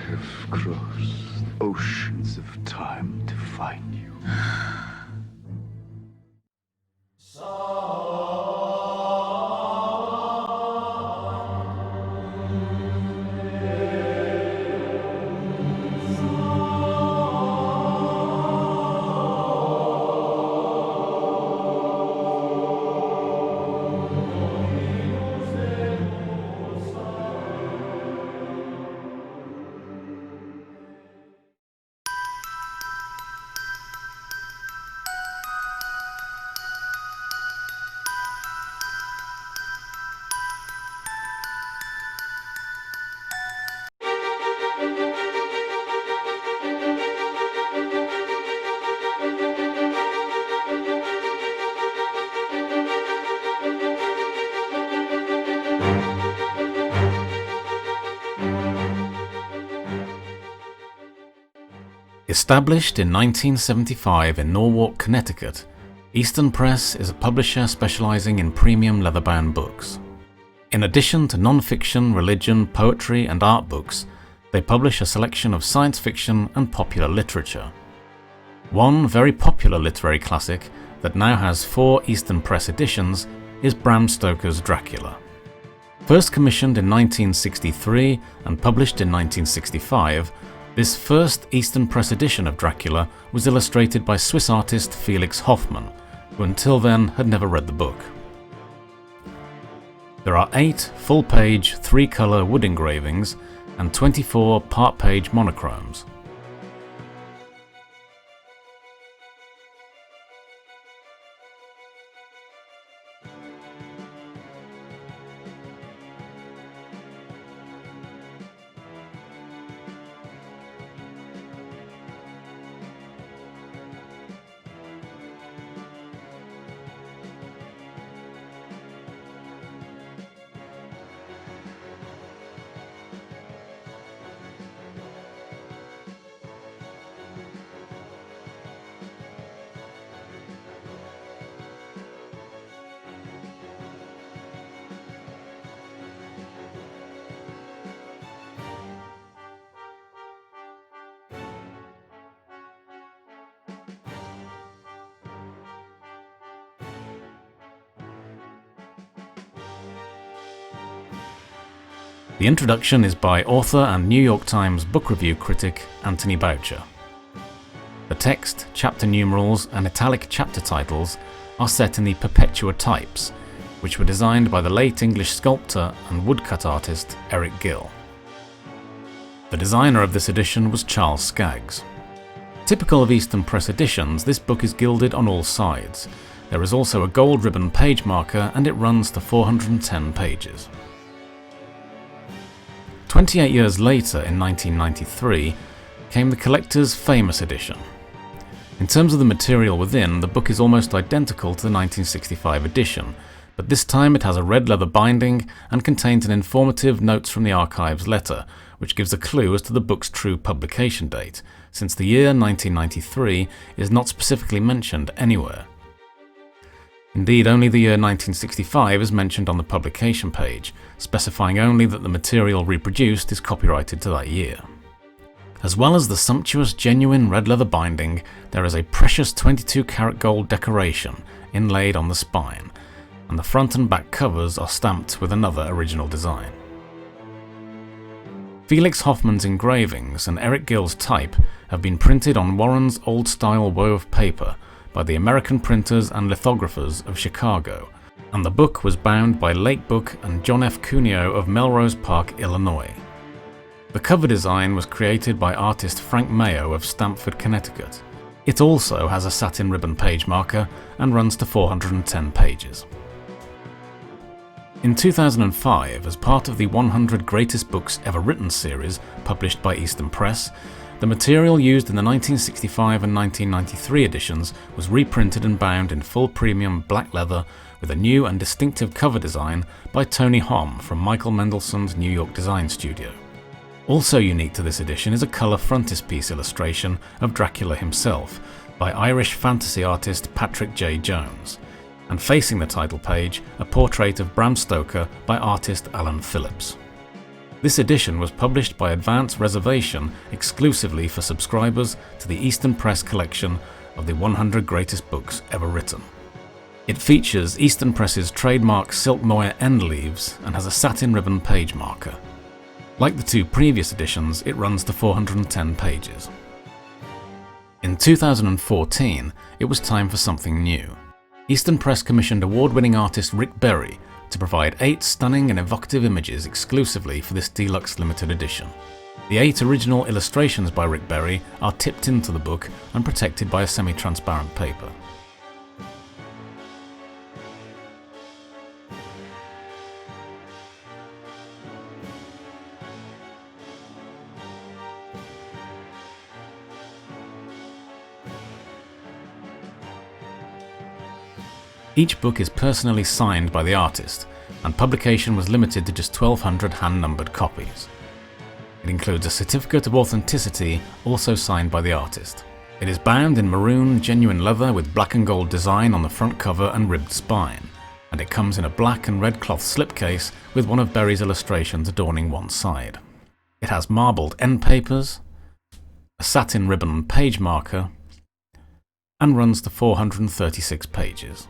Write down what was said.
have crossed oceans of time to find you. Established in 1975 in Norwalk, Connecticut, Easton Press is a publisher specializing in premium leather-bound books. In addition to non-fiction, religion, poetry and art books, they publish a selection of science fiction and popular literature. One very popular literary classic that now has 4 Easton Press editions is Bram Stoker's Dracula. First commissioned in 1963 and published in 1965, this first Easton Press edition of Dracula was illustrated by Swiss artist Felix Hoffmann, who until then had never read the book. There are 8 full-page, 3-colour wood engravings and 24 part-page monochromes. The introduction is by author and New York Times book review critic Anthony Boucher. The text, chapter numerals and italic chapter titles are set in the Perpetua types, which were designed by the late English sculptor and woodcut artist Eric Gill. The designer of this edition was Charles Skaggs. Typical of Easton Press editions, this book is gilded on all sides. There is also a gold ribbon page marker and it runs to 410 pages. 28 years later, in 1993, came the collector's famous edition. In terms of the material within, the book is almost identical to the 1965 edition, but this time it has a red leather binding and contains an informative Notes from the Archives letter, which gives a clue as to the book's true publication date, since the year 1993 is not specifically mentioned anywhere. Indeed, only the year 1965 is mentioned on the publication page, specifying only that the material reproduced is copyrighted to that year. As well as the sumptuous genuine red leather binding, there is a precious 22-karat gold decoration inlaid on the spine, and the front and back covers are stamped with another original design. Felix Hoffmann's engravings and Eric Gill's type have been printed on Warren's old-style wove paper by the American printers and lithographers of Chicago, and the book was bound by Lake Book and John F. Cuneo of Melrose Park, Illinois. The cover design was created by artist Frank Mayo of Stamford, Connecticut. It also has a satin ribbon page marker and runs to 410 pages. In 2005, as part of the 100 Greatest Books Ever Written series published by Easton Press, the material used in the 1965 and 1993 editions was reprinted and bound in full premium black leather with a new and distinctive cover design by Tony Homm from Michael Mendelssohn's New York design studio. Also unique to this edition is a colour frontispiece illustration of Dracula himself by Irish fantasy artist Patrick J. Jones, and facing the title page, a portrait of Bram Stoker by artist Alan Phillips. This edition was published by advance reservation exclusively for subscribers to the Easton Press collection of the 100 greatest books ever written. It features Easton Press's trademark silk moire end leaves and has a satin ribbon page marker. Like the two previous editions, it runs to 410 pages. In 2014, it was time for something new. Easton Press commissioned award-winning artist Rick Berry to provide 8 stunning and evocative images exclusively for this deluxe limited edition. The 8 original illustrations by Rick Berry are tipped into the book and protected by a semi-transparent paper. Each book is personally signed by the artist, and publication was limited to just 1,200 hand-numbered copies. It includes a certificate of authenticity, also signed by the artist. It is bound in maroon genuine leather with black and gold design on the front cover and ribbed spine, and it comes in a black and red cloth slipcase with one of Berry's illustrations adorning one side. It has marbled end papers, a satin ribbon page marker, and runs to 436 pages.